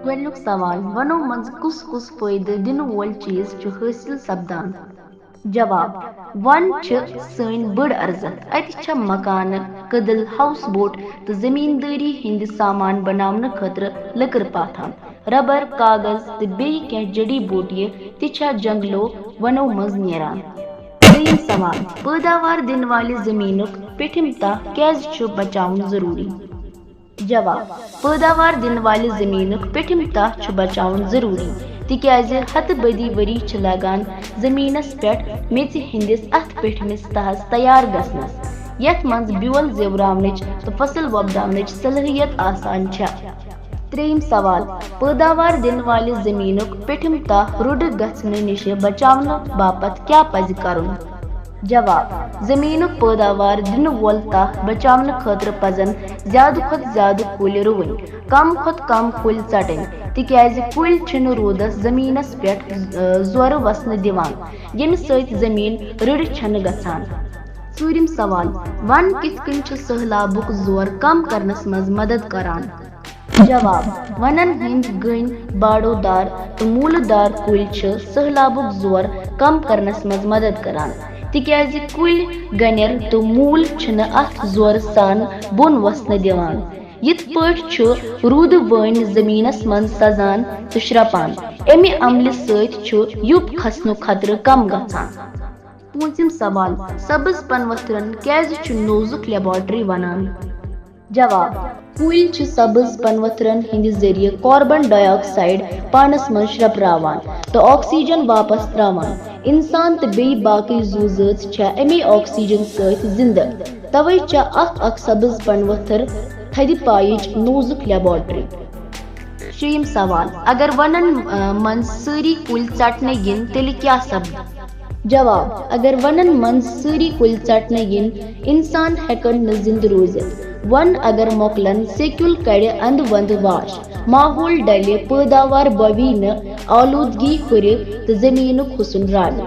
गोडनुक सवाल वनो मंज कुस कुस फायदे दिन वोल चीज छु हासिल सपदान। जवाब वन सन बड़ अर्जत अत मकान कदल हाउस बोट तो जमींदारी हिंद सामान बनावन खतर लकर पाथान रबर कागज तो बेय कह जड़ी बूटिय तिछा जंगलो वनो मज नेरान। त्रीम सवाल पैदावार दिन वाले जमीनुक पिठिम तह कैज छु बचाउन जरूरी। जवाब पैदावार दिन वाले जमीनुक पिठिम तह छु बचाउन जरूरी तिक्याज हत बदी वरी छ लगान जमीनस पेट मेच हिंदिस अथ पिठमिस तहस तैयार गसनस यथ मंज ब्योल जेवरावनिच तो फसल वबदावनिच सलाहियत आसान छ। त्रेम सवाल पैदावार दिन वाले जमीनुक पिठिम तह रुड गसने निश बचावन बापत क्या पज करुन। जवाब जमीनुक पैदावार दिन वोल तह बचावन खतर पजन ज्यादा खुद ज्यादा कुल रुवन कम खुद कम कुल चटन तिक्याज कुल छिन रोदस जमीनस पेट जोर वसन दिवान यम सत जमीन रुड छन गसान। चूरिम सवाल वन किथ कन छ सहलाबुक जोर कम करनस मज मदद करान। जवाब वनन हिंद गन बाड़ोदार तो मूलदार कुल छ सहलाबुक जोर कम करनस मज मदद करान तिक्याज कुल गनर तो मूल छन अथ जोर सान बोन वसन दिवान यिथ पठ छ रूद वन जमीनस मन सजान तो श्रपान एमि अमल सत छ युप खसनु खतर कम गछान। पूंछिम सवाल सब्ज पनवथरन कैज छ नोजुक लेबोरेटरी वनान। जवाब कुल छ सब्ज पनवथरन हिंद जरिए कार्बन डाइऑक्साइड पानस मन श्रपरावान तो ऑक्सीजन वापस त्रावान इंसान तो बे बाकी जूजत छ एमे ऑक्सीजन सत जिंदा तवे छ अख सब्ज पनवथर थदि पाइच नोजुक लेबोरेटरी। श्रीम सवाल अगर वनन मन सारी कुल चटने गिन तेल क्या सपद। जवाब अगर वनन मन सारी कुल चटने गिन इंसान हेकन न जिंद रोजित वन अगर मोकलन सेक्युल कड़े अंद वंद वाश माहौल डले पैदावार बवी न आलूदगी हुरे तो जमीन हुसन राले।